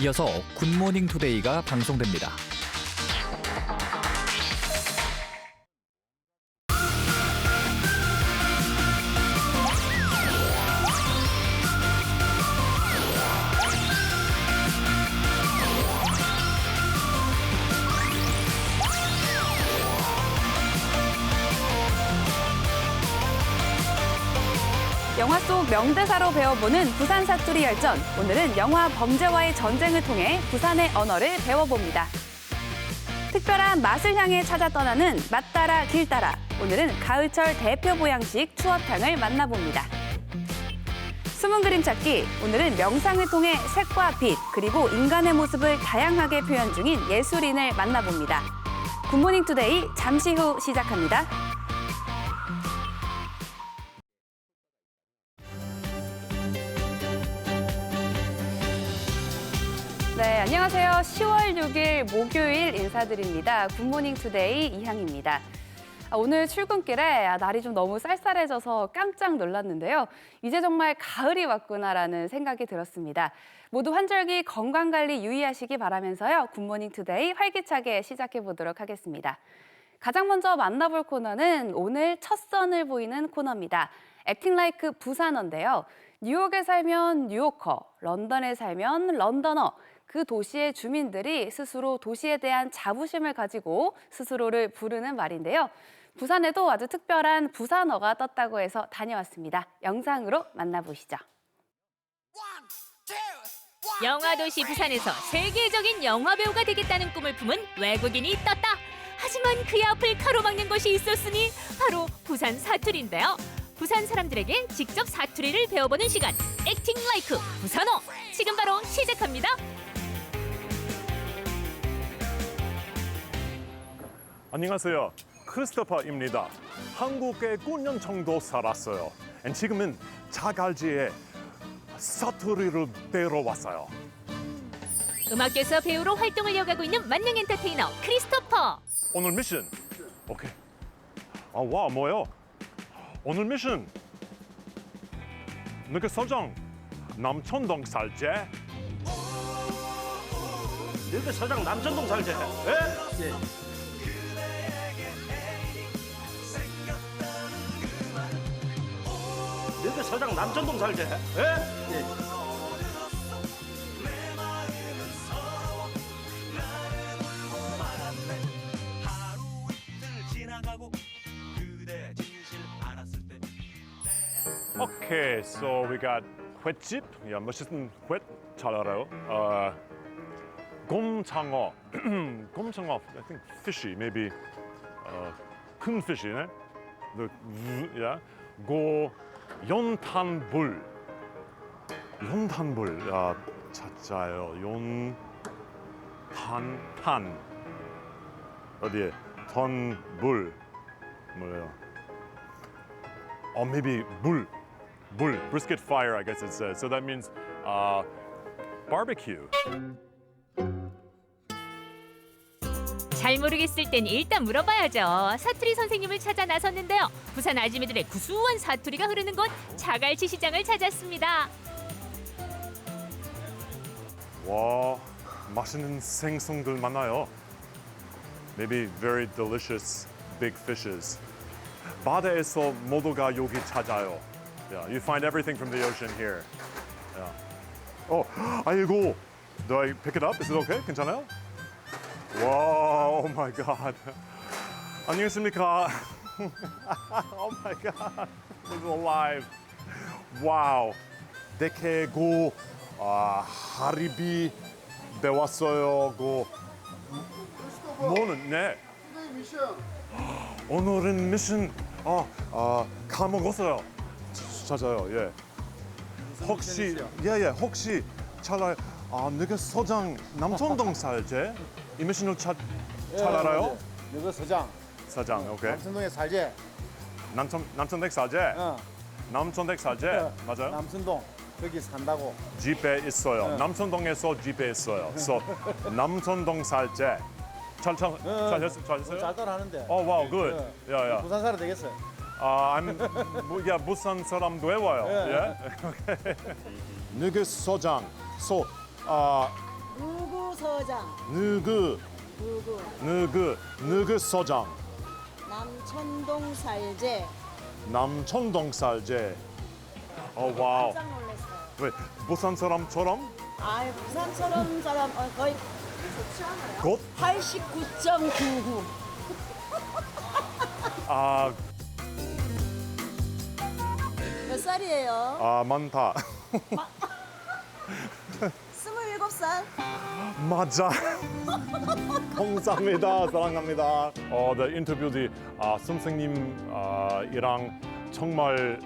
이어서 굿모닝 투데이가 방송됩니다. 영화 속 명대사로 배워보는 부산 사투리 열전. 오늘은 영화 범죄와의 전쟁을 통해 부산의 언어를 배워봅니다. 특별한 맛을 향해 찾아 떠나는 맛 따라 길 따라. 오늘은 가을철 대표 보양식 추어탕을 만나봅니다. 숨은 그림 찾기. 오늘은 명상을 통해 색과 빛, 그리고 인간의 모습을 다양하게 표현 중인 예술인을 만나봅니다. 굿모닝 투데이 잠시 후 시작합니다. 네, 안녕하세요. 10월 6일 목요일 인사드립니다. 굿모닝 투데이 이향입니다. 오늘 출근길에 날이 좀 너무 쌀쌀해져서 깜짝 놀랐는데요. 이제 정말 가을이 왔구나라는 생각이 들었습니다. 모두 환절기 건강관리 유의하시기 바라면서요. 굿모닝 투데이 활기차게 시작해 보도록 하겠습니다. 가장 먼저 만나볼 코너는 오늘 첫 선을 보이는 코너입니다. 액팅 라이크 부산어인데요. 뉴욕에 살면 뉴요커, 런던에 살면 런던어. 그 도시의 주민들이 스스로 도시에 대한 자부심을 가지고 스스로를 부르는 말인데요. 부산에도 아주 특별한 부산어가 떴다고 해서 다녀왔습니다. 영상으로 만나보시죠. 영화도시 부산에서 세계적인 영화배우가 되겠다는 꿈을 품은 외국인이 떴다. 하지만 그의 앞을 가로막는 것이 있었으니 바로 부산 사투리인데요. 부산 사람들에게 직접 사투리를 배워보는 시간, 액팅 라이크 부산어. 지금 바로 시작합니다. 안녕하세요. 크리스토퍼입니다. 한국에 9년 정도 살았어요. 지금은 자갈지에 사투리를 배우러 왔어요. 음악계에서 배우로 활동을 이어가고 있는 만능 엔터테이너 크리스토퍼. 오늘 미션. 오케이. 와, 뭐예요? 오늘 미션. 너그 서장 남천동 살제? 너그 서장 남천동 살제? 예? 예. 너그 서장 남천동 살제? 예? 예. Okay, so we got 횟집. 야, 멋있는 횟. 잘 알아요. 곰창어. 곰창어. I think fishy, maybe. 큰 fish이네. Yeah. 고 연탄불. 연탄불. 야, 찾아요. 연탄탄. 어디에? 던불. 뭐예요? Maybe 물. Brisket fire, I guess it says. So that means barbecue. 잘 모르겠을 땐 일단 물어봐야죠. 사투리 선생님을 찾아 나섰는데요. 부산 아지매들의 구수한 사투리가 흐르는 곳 자갈치 시장을 찾았습니다. 와, 맛있는 생선들 많아요. Maybe very delicious big fishes. 바다에서 모두가 여기 찾아요. Yeah, you find everything from the ocean here. Yeah. 아이고. Do I pick it up? Is it okay? 괜찮아요? Wow, oh my God. 안녕하십니까? Oh my God. It's alive. Wow. 대게고 하리비 배웠어요. 뭐는 네. 오늘은 미션 까먹었어요. 찾아요. 예. 혹시 혹시 잘 너가 서장 남천동 살제? 이 미션을 잘 알아요? 너가 서장. 서장, 오케이. 남천동에 살제. 남천댁 살제? 남천댁 살제? 맞아요? 남천동. 거기 산다고. 집에 있어요. 남천동에서 집에 있어요. So 남천동 살제. 잘했어요? 잘 따라하는데. wow, good. Yeah. 부산 사람 되겠어요. 부산 사람도 외워요. 예. 예? 너그 서장. So, 누구 서장, 누구 서장 남천동 살제. 남천동 살제. 와우. 깜짝 놀랐어요. 왜 부산 사람처럼 아, 부산처럼 사람 거의 곧 89.99. 아, 몇 살이에요? 많다. 27살? 맞아. 감사합니다. 사랑합니다. 네, 인터뷰 뒤 선생님이랑 정말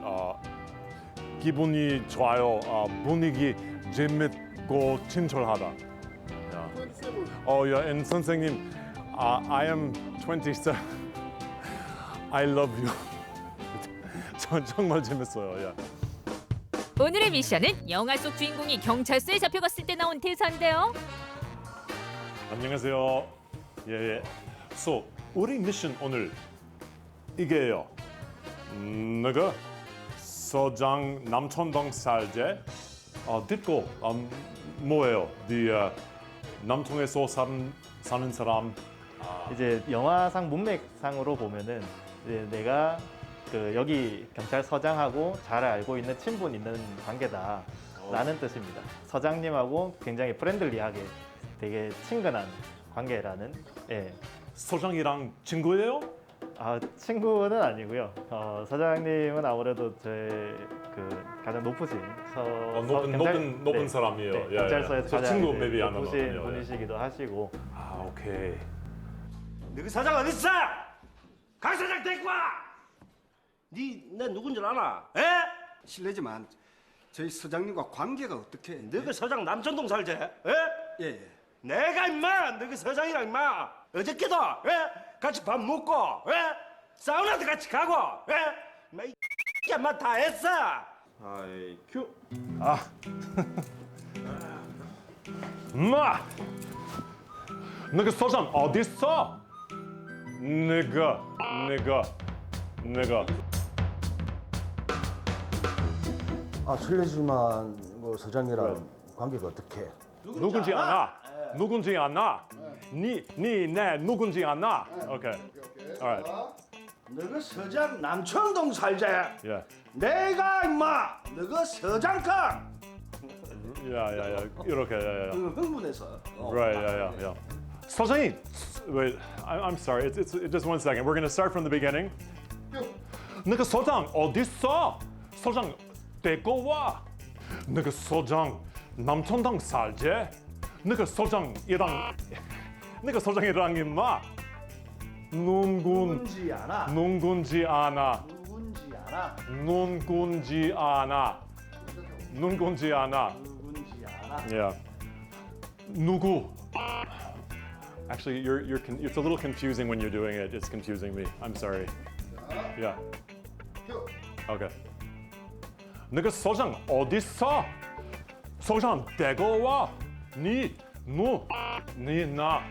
기분이 좋아요. 분위기 재밌고 친절하다. and 선생님, I am 27. I love you. 정말 재밌어요. Yeah. 오늘의 미션은 영화 속 주인공이 경찰서에 잡혀갔을 때 나온 대사인데요. 안녕하세요. 예. So, 우리 미션 오늘 이게요. 내가 서장 남천동 살제. 듣고 뭐예요? 남통에서 사는 사람. 이제 영화상 문맥상으로 보면은 이제 내가 여기 경찰서장하고 잘 알고 있는 친분 있는 관계다라는 뜻입니다. 서장님하고 굉장히 프렌들리하게 되게 친근한 관계라는. 예. 서장이랑 친구예요? 친구는 아니고요. 서장님은 아무래도 제 가장 높으신 높은 사람이에요. 네, 야, 경찰서에서 저 가장 친구 이제 maybe 안 높으신 하나요? 분이시기도 하시고. 오케이. 너희 사장 어디 있어? 강 사장 데리고 와. 내 누군 줄 알아? 에? 실례지만 저희 서장님과 관계가 어떻게? 너희 서장 남천동 살제? 에? 예. 내가 임마 너희 서장이랑 임마 어저께도 같이 밥 먹고 사우나도 같이 가고 임마 이 인마 다 했어. 아이 큐. 엄마! 너그 서장 어디 있어? 내가. 실례지만 뭐 서장이랑 관계가 어떻게? 누군지 아나? 네 누군지 아나? 오케이. Alright. 너희 서장 남천동 살제? Yeah. 내가 임마 너희 서장가 Yeah. 이렇게. Yeah. 흥분해서. Right. Yeah. 서장님, wait. I'm sorry. It's just 1 second. We're gonna start from the beginning. 너그 서장 어디 있어? 서장 데리고 와. 너그 서장 남천동 살제? 너그 서장이랑 임마 누군지 알아? 누군지 아나? Yeah. 누구? Actually, it's a little confusing when you're doing it. It's confusing me. I'm sorry. Yeah. Okay. 너그 서장 어디 있어? 서장 데리고 와. 나.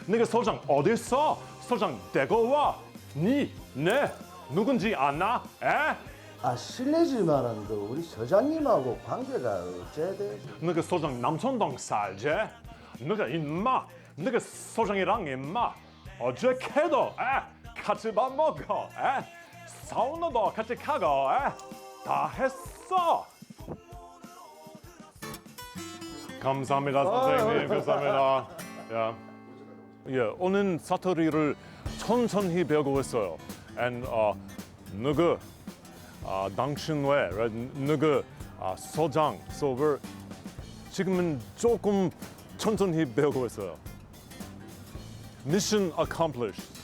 너그 서장 어디 있어? 서장 데리고 와. 누군지 아나? 실례지만은 우리 서장님하고 관계가 어째 돼? 너그 서장 남천동 살제? 너가 임마, 너그 서장이랑 임마 어저께도 같이 밥 먹고 사우나도 같이 가고 다 했어. 감사합니다 선생님. 감사합니다. 오늘 사투리를 천천히 배우고 있어요. And 누구 당신 왜 누구 서장. So we're 지금은 조금 천천히 배우고 있어요. Mission accomplished.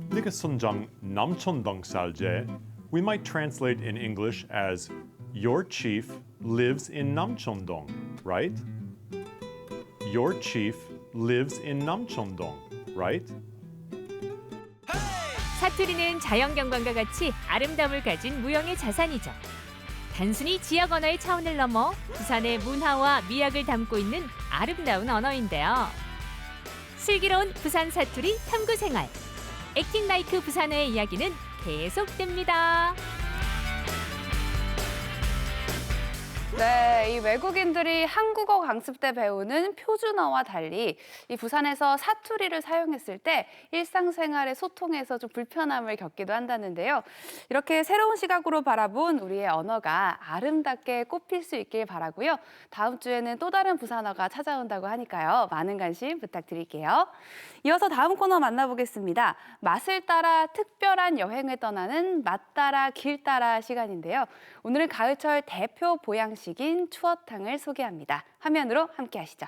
네가 선장 남천동 살제. We might translate in English as your chief lives in Namcheondong, right? Your chief lives in Namcheondong, right? 사투리는 자연경관과 같이 아름다움을 가진 무형의 자산이죠. 단순히 지역 언어의 차원을 넘어 부산의 문화와 미학을 담고 있는 아름다운 언어인데요. 슬기로운 부산 사투리 탐구생활. 액팅 라이크 부산의 이야기는 계속됩니다. 네, 이 외국인들이 한국어 강습 때 배우는 표준어와 달리 이 부산에서 사투리를 사용했을 때 일상생활의 소통에서 좀 불편함을 겪기도 한다는데요. 이렇게 새로운 시각으로 바라본 우리의 언어가 아름답게 꽃필 수 있길 바라고요. 다음 주에는 또 다른 부산어가 찾아온다고 하니까요. 많은 관심 부탁드릴게요. 이어서 다음 코너 만나보겠습니다. 맛을 따라 특별한 여행을 떠나는 맛 따라 길 따라 시간인데요. 오늘은 가을철 대표 보양식인 추어탕을 소개합니다. 화면으로 함께 하시죠.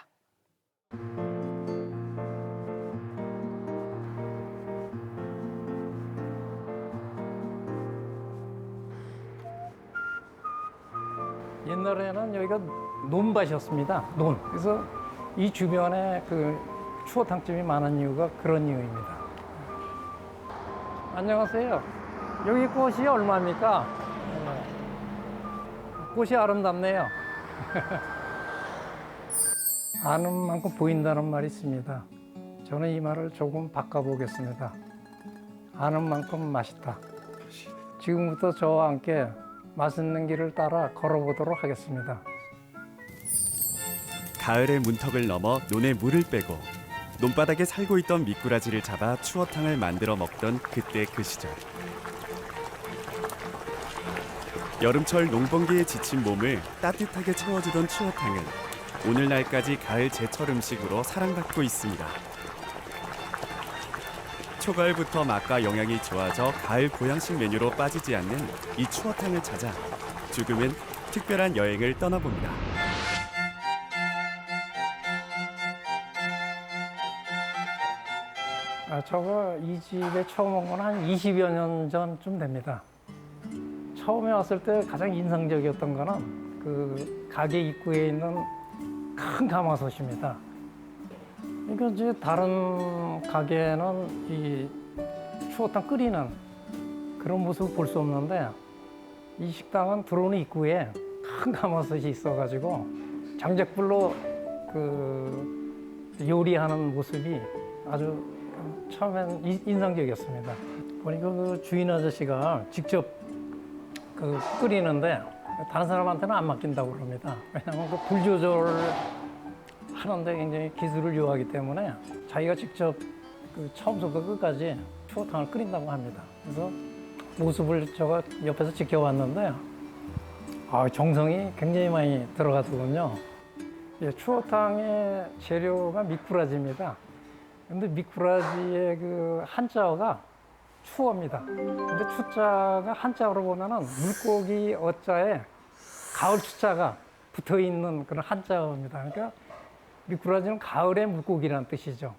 옛날에는 여기가 논밭이었습니다. 논. 그래서 이 주변에 그 추어탕집이 많은 이유가 그런 이유입니다. 안녕하세요. 여기 꽃이 얼마입니까? 꽃이 아름답네요. 아는 만큼 보인다는 말이 있습니다. 저는 이 말을 조금 바꿔보겠습니다. 아는 만큼 맛있다. 지금부터 저와 함께 맛있는 길을 따라 걸어보도록 하겠습니다. 가을의 문턱을 넘어 논에 물을 빼고 논바닥에 살고 있던 미꾸라지를 잡아 추어탕을 만들어 먹던 그때 그 시절. 여름철 농번기에 지친 몸을 따뜻하게 채워주던 추어탕은 오늘날까지 가을 제철 음식으로 사랑받고 있습니다. 초가을부터 맛과 영양이 좋아져 가을 보양식 메뉴로 빠지지 않는 이 추어탕을 찾아 조금은 특별한 여행을 떠나봅니다. 저거 이 집에 처음 온 건 한 20여 년 전쯤 됩니다. 처음에 왔을 때 가장 인상적이었던 거는 그 가게 입구에 있는 큰 가마솥입니다. 그러니까 이제 다른 가게는 이 추어탕 끓이는 그런 모습을 볼 수 없는데 이 식당은 들어오는 입구에 큰 가마솥이 있어가지고 장작불로 그 요리하는 모습이 아주 처음엔 인상적이었습니다. 보니까 그 주인 아저씨가 직접 그 끓이는데 다른 사람한테는 안 맡긴다고 그럽니다. 왜냐하면 그 불 조절 하는데 굉장히 기술을 요하기 때문에 자기가 직접 그 처음부터 끝까지 추어탕을 끓인다고 합니다. 그래서 모습을 제가 옆에서 지켜봤는데 정성이 굉장히 많이 들어가더군요. 추어탕의 재료가 미꾸라지입니다. 근데 미꾸라지의 그 한자어가 추어입니다. 근데 추자가 한자어로 보면은 물고기 어자에 가을 추자가 붙어 있는 그런 한자어입니다. 그러니까 미꾸라지는 가을의 물고기라는 뜻이죠.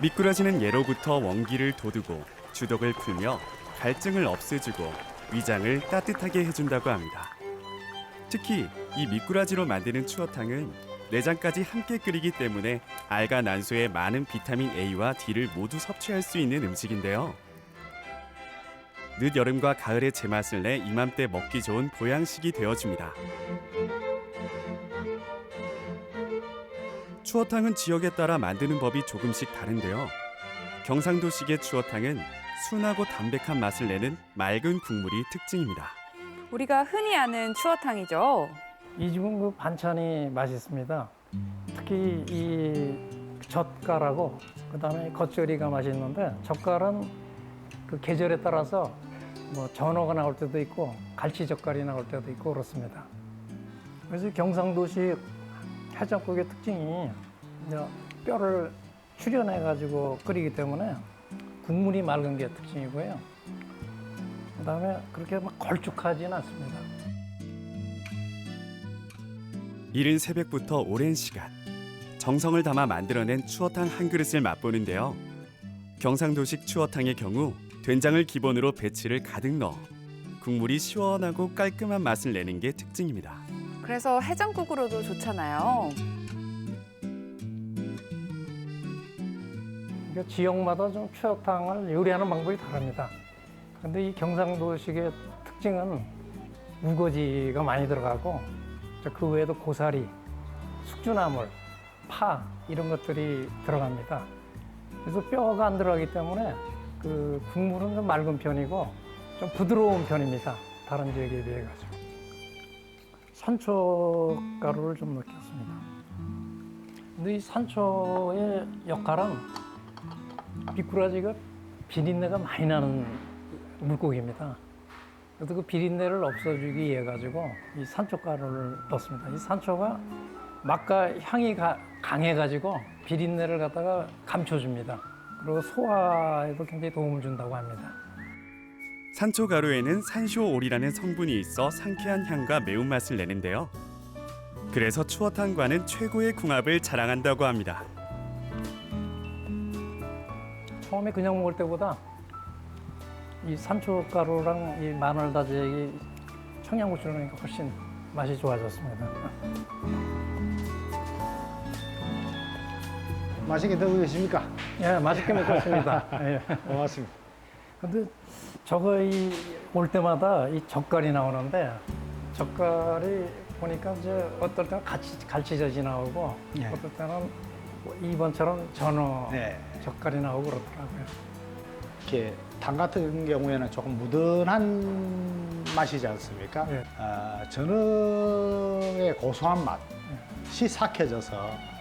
미꾸라지는 예로부터 원기를 돋우고 주독을 풀며 갈증을 없애주고 위장을 따뜻하게 해준다고 합니다. 특히 이 미꾸라지로 만드는 추어탕은 내장까지 함께 끓이기 때문에 알과 난소의 많은 비타민 A와 D를 모두 섭취할 수 있는 음식인데요. 늦여름과 가을의 제맛을 내 이맘때 먹기 좋은 보양식이 되어줍니다. 추어탕은 지역에 따라 만드는 법이 조금씩 다른데요. 경상도식의 추어탕은 순하고 담백한 맛을 내는 맑은 국물이 특징입니다. 우리가 흔히 아는 추어탕이죠. 이 집은 그 반찬이 맛있습니다. 특히 이 젓갈하고 그다음에 겉절이가 맛있는데 젓갈은 그 계절에 따라서 뭐 전어가 나올 때도 있고 갈치 젓갈이 나올 때도 있고 그렇습니다. 그래서 경상도식 해장국의 특징이 이제 뼈를 출연해 가지고 끓이기 때문에 국물이 맑은 게 특징이고요. 그다음에 그렇게 막 걸쭉하지는 않습니다. 이른 새벽부터 오랜 시간 정성을 담아 만들어낸 추어탕 한 그릇을 맛보는데요. 경상도식 추어탕의 경우 된장을 기본으로 배추를 가득 넣어 국물이 시원하고 깔끔한 맛을 내는 게 특징입니다. 그래서 해장국으로도 좋잖아요. 그러니까 지역마다 좀 추어탕을 요리하는 방법이 다릅니다. 그런데 이 경상도식의 특징은 우거지가 많이 들어가고 그 외에도 고사리, 숙주나물, 파 이런 것들이 들어갑니다. 그래서 뼈가 안 들어가기 때문에 그 국물은 좀 맑은 편이고 좀 부드러운 편입니다. 다른 지역에 비해 가지고. 산초 가루를 좀 넣겠습니다. 근데 이 산초의 역할은 미꾸라지가 비린내가 많이 나는 물고기입니다. 그래서 그 비린내를 없애주기 위해 가지고 이 산초 가루를 넣습니다. 이 산초가 맛과 향이 강해 가지고 비린내를 갖다가 감춰줍니다. 그리고 소화에도 굉장히 도움을 준다고 합니다. 산초 가루에는 산쇼올이라는 성분이 있어 상쾌한 향과 매운맛을 내는데요. 그래서 추어탕과는 최고의 궁합을 자랑한다고 합니다. 처음에 그냥 먹을 때보다 이 산초 가루랑 이 마늘 다지기 청양고추를 넣으니까 훨씬 맛이 좋아졌습니다. 맛있게 드고 계십니까? 예, 맛있게 먹고 있습니다. 예. 고맙습니다. 근데 저거 올 때마다 이 젓갈이 나오는데 젓갈이 보니까 이제 어떨 때는 갈치젓이 나오고 네. 어떨 때는 이번처럼 전어 네. 젓갈이 나오고 그렇더라고요. 이렇게 탕 같은 경우에는 조금 무던한 맛이지 않습니까? 네. 전어의 고소한 맛이 삭혀져서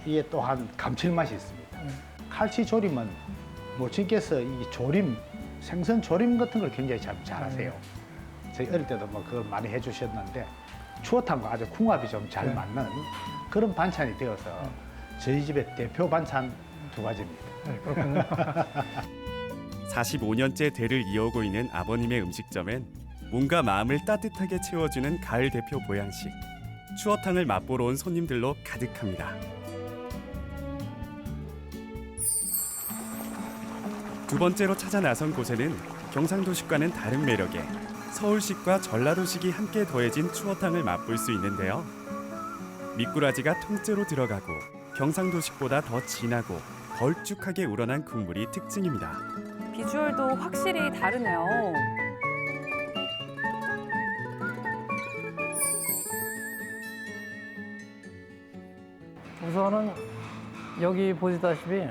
이게 또한 감칠맛이 있습니다. 칼치 조림은 모친께서 이 조림, 생선 조림 같은 걸 굉장히 잘하세요. 저희 어릴 때도 뭐 그걸 많이 해주셨는데 추어탕과 아주 궁합이 좀 잘 맞는 그런 반찬이 되어서 저희 집의 대표 반찬 두 가지입니다. 네, 그렇군요. 45년째 대를 이어오고 있는 아버님의 음식점엔 몸과 마음을 따뜻하게 채워주는 가을 대표 보양식. 추어탕을 맛보러 온 손님들로 가득합니다. 두 번째로 찾아 나선 곳에는 경상도식과는 다른 매력에 서울식과 전라도식이 함께 더해진 추어탕을 맛볼 수 있는데요. 미꾸라지가 통째로 들어가고 경상도식보다 더 진하고 걸쭉하게 우러난 국물이 특징입니다. 비주얼도 확실히 다르네요. 우선은 여기 보시다시피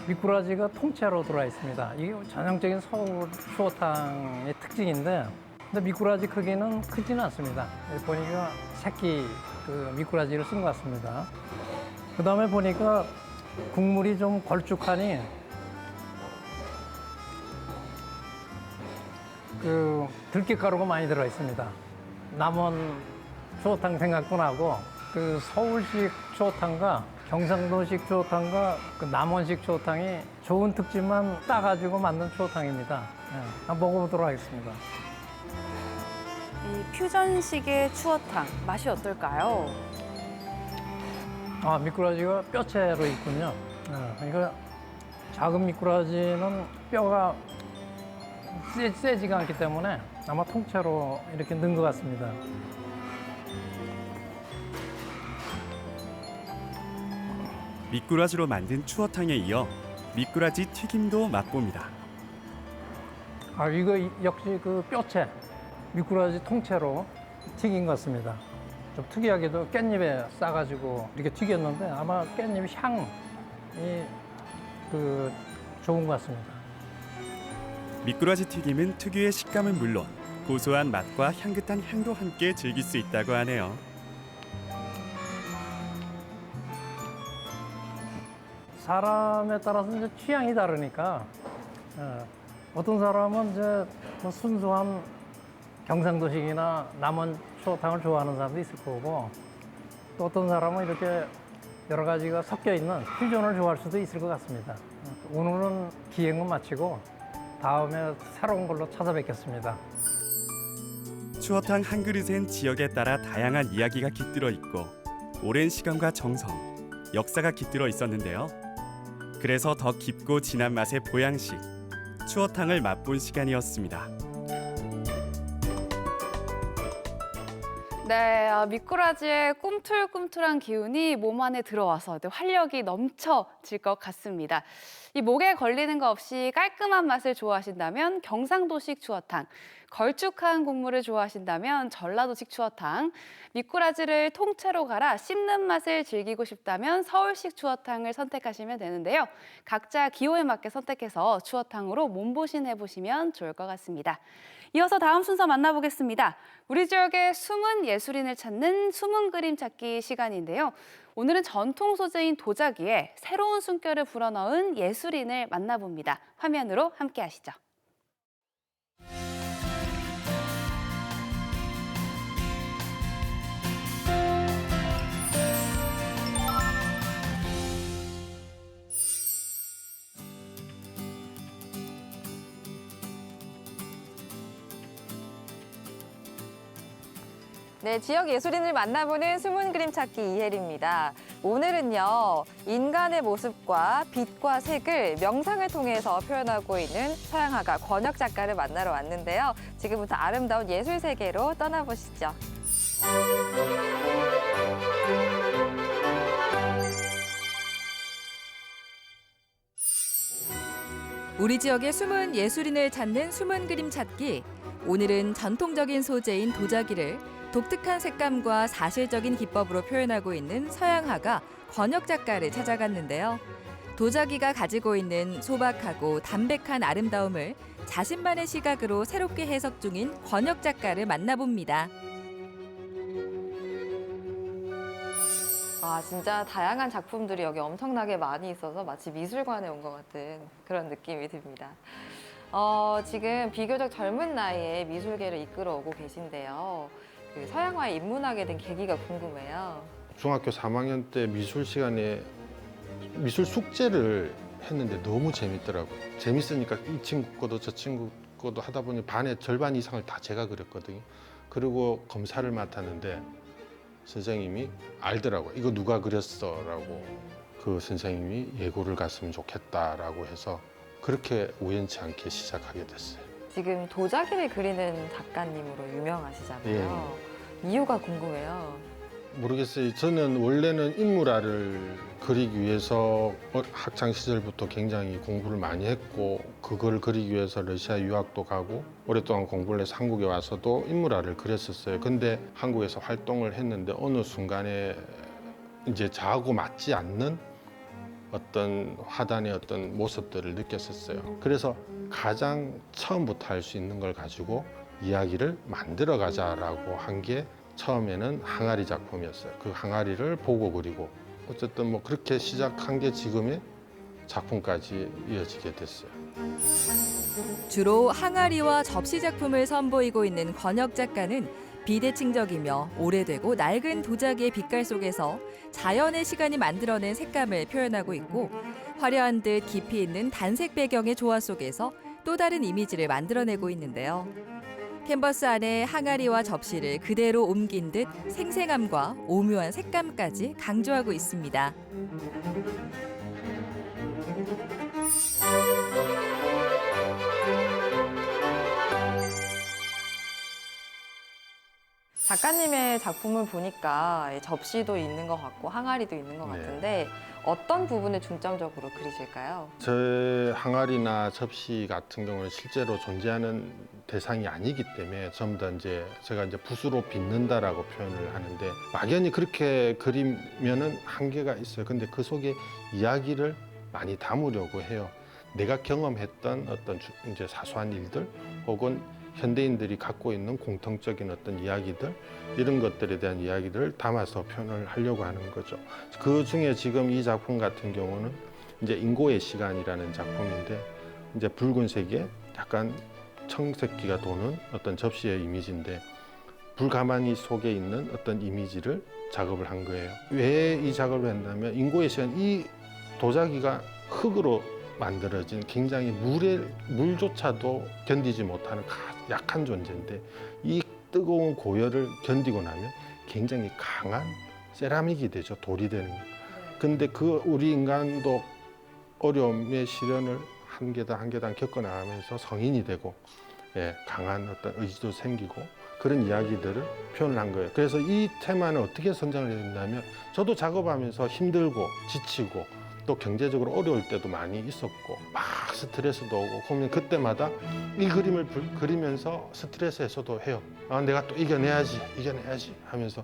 미꾸라지가 통째로 들어와 있습니다. 이게 전형적인 서울 추어탕의 특징인데, 근데 미꾸라지 크기는 크지는 않습니다. 여기 보니까 새끼 그 미꾸라지를 쓴 것 같습니다. 그 다음에 보니까 국물이 좀 걸쭉하니 그 들깨가루가 많이 들어 있습니다. 남원 추어탕 생각도 나고 그 서울식 추어탕과 경상도식 추어탕과 그 남원식 추어탕이 좋은 특징만 따가지고 만든 추어탕입니다. 한번 먹어보도록 하겠습니다. 이 퓨전식의 추어탕 맛이 어떨까요? 아, 미꾸라지가 뼈채로 있군요. 그러니까 작은 미꾸라지는 뼈가 세지가 않기 때문에 아마 통째로 이렇게 넣은 것 같습니다. 미꾸라지로 만든 추어탕에 이어 미꾸라지 튀김도 맛봅니다. 아, 이거 역시 그 뼈채, 미꾸라지 통째로 튀긴 것 같습니다. 좀 특이하게도 깻잎에 싸가지고 이렇게 튀겼는데 아마 깻잎 향이 그 좋은 것 같습니다. 미꾸라지 튀김은 특유의 식감은 물론 고소한 맛과 향긋한 향도 함께 즐길 수 있다고 하네요. 사람에 따라서 이제 취향이 다르니까 어떤 사람은 이제 뭐 순수한 경상도식이나 남원 추어탕을 좋아하는 사람도 있을 거고, 또 어떤 사람은 이렇게 여러 가지가 섞여 있는 퓨전을 좋아할 수도 있을 것 같습니다. 오늘은 기행은 마치고 다음에 새로운 걸로 찾아뵙겠습니다. 추어탕 한 그릇엔 지역에 따라 다양한 이야기가 깃들어 있고 오랜 시간과 정성, 역사가 깃들어 있었는데요. 그래서 더 깊고 진한 맛의 보양식, 추어탕을 맛본 시간이었습니다. 네, 미꾸라지의 꿈틀꿈틀한 기운이 몸 안에 들어와서 활력이 넘쳐질 것 같습니다. 이 목에 걸리는 거 없이 깔끔한 맛을 좋아하신다면 경상도식 추어탕, 걸쭉한 국물을 좋아하신다면 전라도식 추어탕, 미꾸라지를 통째로 갈아 씹는 맛을 즐기고 싶다면 서울식 추어탕을 선택하시면 되는데요. 각자 기호에 맞게 선택해서 추어탕으로 몸보신 해보시면 좋을 것 같습니다. 이어서 다음 순서 만나보겠습니다. 우리 지역의 숨은 예술인을 찾는 숨은 그림 찾기 시간인데요. 오늘은 전통 소재인 도자기에 새로운 숨결을 불어넣은 예술인을 만나봅니다. 화면으로 함께 하시죠. 네, 지역 예술인을 만나보는 숨은 그림 찾기 이혜리입니다. 오늘은요, 인간의 모습과 빛과 색을 명상을 통해서 표현하고 있는 서양화가 권혁 작가를 만나러 왔는데요. 지금부터 아름다운 예술 세계로 떠나보시죠. 우리 지역의 숨은 예술인을 찾는 숨은 그림 찾기. 오늘은 전통적인 소재인 도자기를 독특한 색감과 사실적인 기법으로 표현하고 있는 서양화가 권혁 작가를 찾아갔는데요. 도자기가 가지고 있는 소박하고 담백한 아름다움을 자신만의 시각으로 새롭게 해석 중인 권혁 작가를 만나봅니다. 아, 진짜 다양한 작품들이 여기 엄청나게 많이 있어서 마치 미술관에 온 것 같은 그런 느낌이 듭니다. 지금 비교적 젊은 나이에 미술계를 이끌어오고 계신데요. 그 서양화에 입문하게 된 계기가 궁금해요. 중학교 3학년 때 미술 시간에 미술 숙제를 했는데 너무 재밌더라고요. 재밌으니까 이 친구 거도 저 친구 거도 하다 보니 반의 절반 이상을 다 제가 그렸거든요. 그리고 검사를 맡았는데 선생님이 알더라고요. 이거 누가 그렸어? 라고. 그 선생님이 예고를 갔으면 좋겠다라고 해서 그렇게 우연치 않게 시작하게 됐어요. 지금 도자기를 그리는 작가님으로 유명하시잖아요. 이유가 궁금해요. 모르겠어요. 저는 원래는 인물화를 그리기 위해서 학창 시절부터 굉장히 공부를 많이 했고 그걸 그리기 위해서 러시아 유학도 가고 오랫동안 공부를 해서 한국에 와서도 인물화를 그렸었어요. 근데 한국에서 활동을 했는데 어느 순간에 이제 저하고 맞지 않는 어떤 화단의 어떤 모습들을 느꼈었어요. 그래서 가장 처음부터 할 수 있는 걸 가지고 이야기를 만들어 가자라고 한 게 처음에는 항아리 작품이었어요. 그 항아리를 보고 그리고 어쨌든 뭐 그렇게 시작한 게 지금의 작품까지 이어지게 됐어요. 주로 항아리와 접시 작품을 선보이고 있는 권혁 작가는 비대칭적이며 오래되고 낡은 도자기의 빛깔 속에서 자연의 시간이 만들어낸 색감을 표현하고 있고 화려한 듯 깊이 있는 단색 배경의 조화 속에서 또 다른 이미지를 만들어내고 있는데요. 캔버스 안에 항아리와 접시를 그대로 옮긴 듯 생생함과 오묘한 색감까지 강조하고 있습니다. 작가님의 작품을 보니까 접시도 있는 것 같고 항아리도 있는 것 같은데 어떤 부분을 중점적으로 그리실까요? 저 항아리나 접시 같은 경우는 실제로 존재하는 대상이 아니기 때문에 전부 다 이제 제가 이제 붓으로 빚는다라고 표현을 하는데 막연히 그렇게 그리면은 한계가 있어요. 근데 그 속에 이야기를 많이 담으려고 해요. 내가 경험했던 어떤 이제 사소한 일들 혹은 현대인들이 갖고 있는 공통적인 어떤 이야기들 이런 것들에 대한 이야기들을 담아서 표현을 하려고 하는 거죠. 그 중에 지금 이 작품 같은 경우는 이제 인고의 시간이라는 작품인데 이제 붉은색에 약간 청색기가 도는 어떤 접시의 이미지인데 불가마니 속에 있는 어떤 이미지를 작업을 한 거예요. 왜 이 작업을 했냐면 인고의 시간 이 도자기가 흙으로 만들어진 굉장히 물조차도 견디지 못하는 약한 존재인데 이 뜨거운 고열을 견디고 나면 굉장히 강한 세라믹이 되죠. 돌이 되는 거. 근데 그 우리 인간도 어려움의 시련을 한 계단 한 계단 겪어나가면서 성인이 되고 강한 어떤 의지도 생기고 그런 이야기들을 표현을 한 거예요. 그래서 이 테마는 어떻게 선정을 했냐면 저도 작업하면서 힘들고 지치고 또 경제적으로 어려울 때도 많이 있었고 막 스트레스도 오고 그러면 그때마다 이 그림을 그리면서 스트레스 해소도 해요. 아, 내가 또 이겨내야지 하면서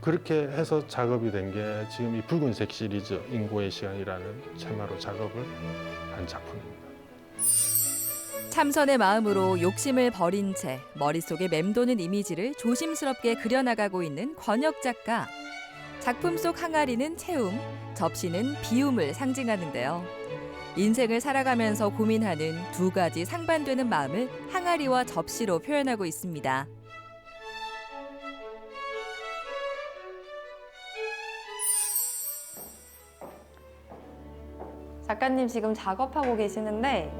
그렇게 해서 작업이 된 게 지금 이 붉은색 시리즈 인고의 시간이라는 테마로 작업을 한 작품입니다. 참선의 마음으로 욕심을 버린 채 머릿속에 맴도는 이미지를 조심스럽게 그려나가고 있는 권혁 작가. 작품 속 항아리는 채움, 접시는 비움을 상징하는데요. 인생을 살아가면서 고민하는 두 가지 상반되는 마음을 항아리와 접시로 표현하고 있습니다. 작가님 지금 작업하고 계시는데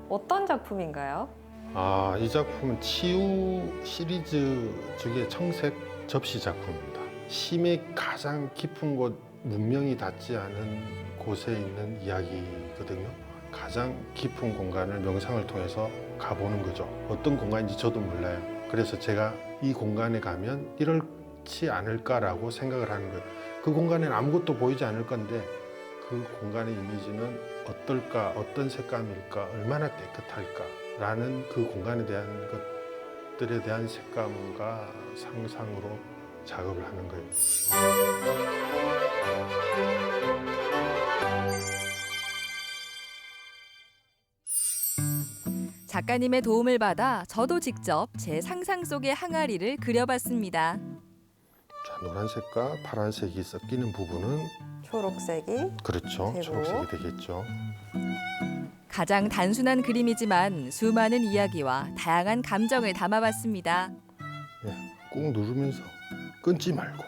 어떤 작품인가요? 아, 이 작품은 치유 시리즈 중에 청색 접시 작품입니다. 심의 가장 깊은 곳, 문명이 닿지 않은 곳에 있는 이야기거든요. 가장 깊은 공간을 명상을 통해서 가보는 거죠. 어떤 공간인지 저도 몰라요. 그래서 제가 이 공간에 가면 이렇지 않을까라고 생각을 하는 거예요. 그 공간에는 아무것도 보이지 않을 건데 그 공간의 이미지는 어떨까, 어떤 색감일까, 얼마나 깨끗할까라는 그 공간에 대한 것들에 대한 색감과 상상으로 작업을 하는 거예요. 작가님의 도움을 받아 저도 직접 제 상상 속의 항아리를 그려봤습니다. 자, 노란색과 파란색이 섞이는 부분은 초록색이 그렇죠. 되고. 초록색이 되겠죠. 가장 단순한 그림이지만 수많은 이야기와 다양한 감정을 담아봤습니다. 예, 꾹 누르면서 끊지 말고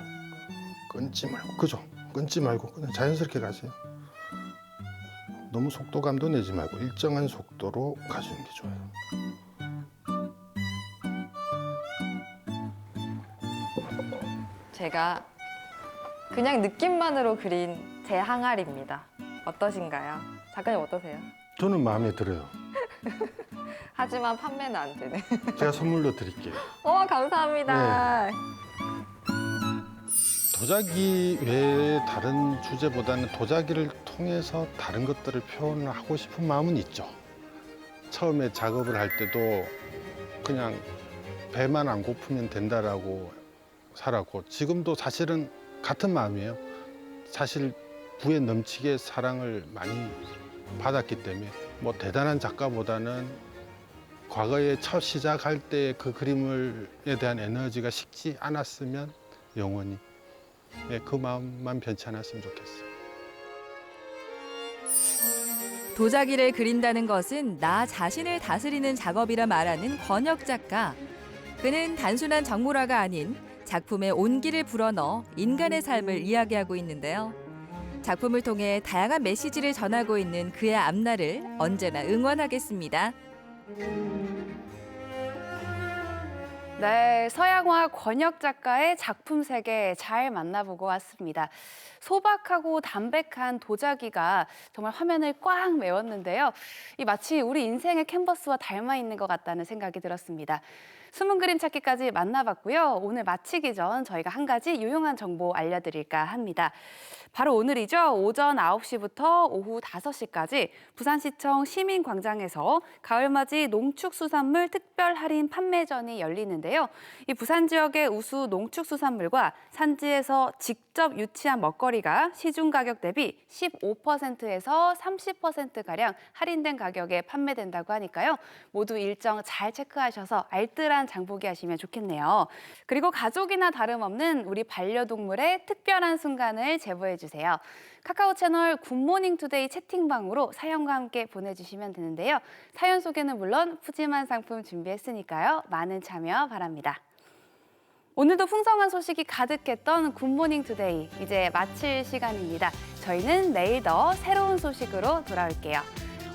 그죠? 끊지 말고 그냥 자연스럽게 가세요. 너무 속도감도 내지 말고 일정한 속도로 가주는 게 좋아요. 제가 그냥 느낌만으로 그린 제 항아리입니다. 어떠신가요? 작가님 어떠세요? 저는 마음에 들어요. 하지만 판매는 안 되네. 제가 선물로 드릴게요. 감사합니다. 도자기 외에 다른 주제보다는 도자기를 통해서 다른 것들을 표현하고 싶은 마음은 있죠. 처음에 작업을 할 때도 그냥 배만 안 고프면 된다라고 살았고 지금도 사실은 같은 마음이에요. 사실 부에 넘치게 사랑을 많이 받았기 때문에 뭐 대단한 작가보다는 과거에 첫 시작할 때 그 그림에 대한 에너지가 식지 않았으면 영원히 그 마음만 변치 않았으면 좋겠어요. 도자기를 그린다는 것은 나 자신을 다스리는 작업이라 말하는 권혁 작가. 그는 단순한 정물화가 아닌 작품에 온기를 불어넣어 인간의 삶을 이야기하고 있는데요. 작품을 통해 다양한 메시지를 전하고 있는 그의 앞날을 언제나 응원하겠습니다. 네, 서양화 권혁 작가의 작품 세계 잘 만나보고 왔습니다. 소박하고 담백한 도자기가 정말 화면을 꽉 메웠는데요. 이 마치 우리 인생의 캔버스와 닮아 있는 것 같다는 생각이 들었습니다. 숨은 그림 찾기까지 만나봤고요. 오늘 마치기 전 저희가 한 가지 유용한 정보 알려드릴까 합니다. 바로 오늘이죠. 오전 9시부터 오후 5시까지 부산시청 시민광장에서 가을맞이 농축수산물 특별 할인 판매전이 열리는데요. 이 부산 지역의 우수 농축수산물과 산지에서 직접 유치한 먹거리가 시중 가격 대비 15%에서 30%가량 할인된 가격에 판매된다고 하니까요. 모두 일정 잘 체크하셔서 알뜰한 장보기 하시면 좋겠네요. 그리고 가족이나 다름없는 우리 반려동물의 특별한 순간을 제보해 주세요. 카카오 채널 굿모닝 투데이 채팅방으로 사연과 함께 보내주시면 되는데요. 사연 소개는 물론 푸짐한 상품 준비했으니까요. 많은 참여 바랍니다. 오늘도 풍성한 소식이 가득했던 굿모닝 투데이 이제 마칠 시간입니다. 저희는 내일 더 새로운 소식으로 돌아올게요.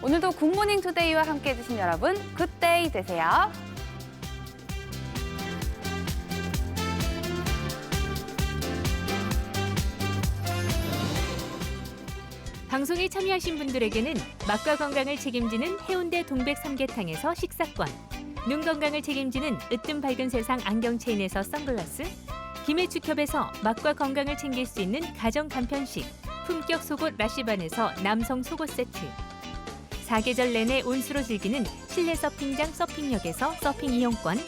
오늘도 굿모닝 투데이와 함께 해주신 여러분 굿데이 되세요. 방송에 참여하신 분들에게는 맛과 건강을 책임지는 해운대 동백 삼계탕에서 식사권, 눈 건강을 책임지는 으뜸 밝은 세상 안경체인에서 선글라스, 김해축협에서 맛과 건강을 챙길 수 있는 가정 간편식, 품격 속옷 라쉬반에서 남성 속옷 세트, 사계절 내내 온수로 즐기는 실내 서핑장 서핑역에서 서핑 이용권,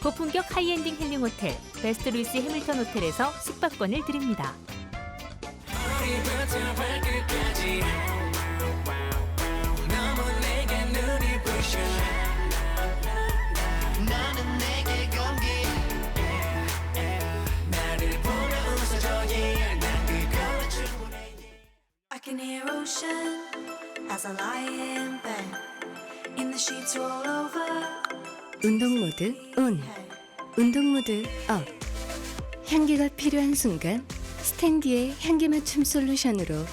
고품격 하이엔딩 힐링 호텔 베스트 루이스 해밀턴 호텔에서 숙박권을 드립니다. I can hear ocean as I lie in bed in the sheets roll over. 운동 모드 온, 운동 모드 업. 향기가 필요한 순간 스탠디의 향기 맞춤 솔루션으로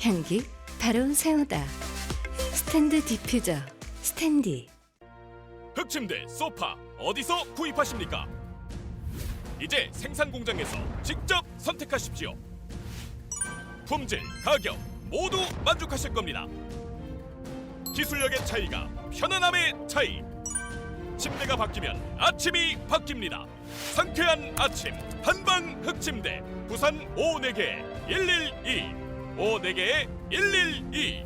향기 바로 세우다. 스탠드 디퓨저 스탠디. 흑침대, 소파 어디서 구입하십니까? 이제 생산 공장에서 직접 선택하십시오. 품질, 가격 모두 만족하실 겁니다. 기술력의 차이가 편안함의 차이. 침대가 바뀌면 아침이 바뀝니다. 상쾌한 아침 한방 흑침대. 부산 54개 112 54개 112.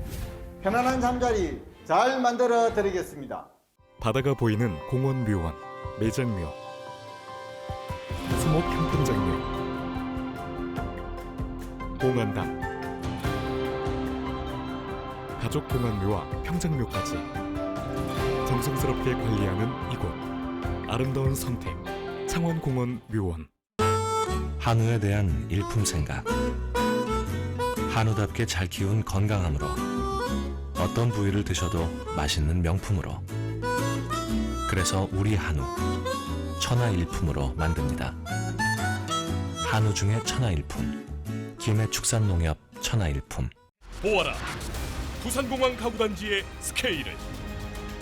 편안한 잠자리 잘 만들어 드리겠습니다. 바다가 보이는 공원 묘원 매장묘, 수목 캠핑장묘, 봉안당, 가족 공원묘와 평장묘까지 정성스럽게 관리하는 이곳. 아름다운 선택 창원공원 묘원. 한우에 대한 일품 생각. 한우답게 잘 키운 건강함으로 어떤 부위를 드셔도 맛있는 명품으로. 그래서 우리 한우 천하일품으로 만듭니다. 한우 중에 천하일품 김해축산농협 천하일품. 보아라 부산공항 가구단지의 스케일을.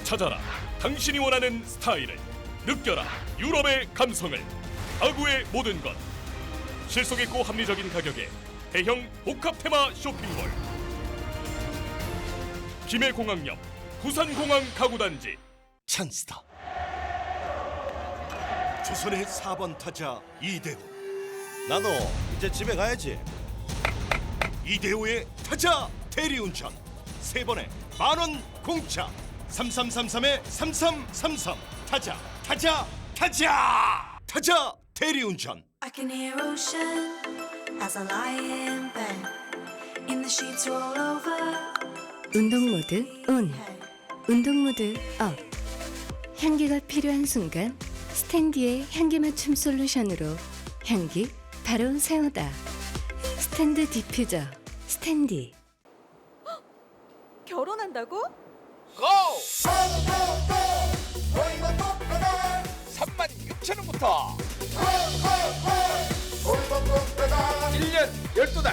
찾아라 당신이 원하는 스타일을. 느껴라 유럽의 감성을. 가구의 모든 것 실속 있고 합리적인 가격에 대형 복합 테마 쇼핑몰. 김해공항역 부산공항 가구단지. 찬스타. 조선의 4번 타자 이대호. 나도 이제 집에 가야지. 이대호의 타자 대리운전. 3번에 만원 공짜. 3333-3333. 타자 대리운전. I can hear ocean as I lie in bed in the sheets roll over. 운동 모드 온, 운동 모드 업. 향기가 필요한 순간 스탠디의 향기 맞춤 솔루션으로 향기 바로 세우다. 스탠드 디퓨저 스탠디. 결혼한다고? 고! 36,000원부터 1년 12달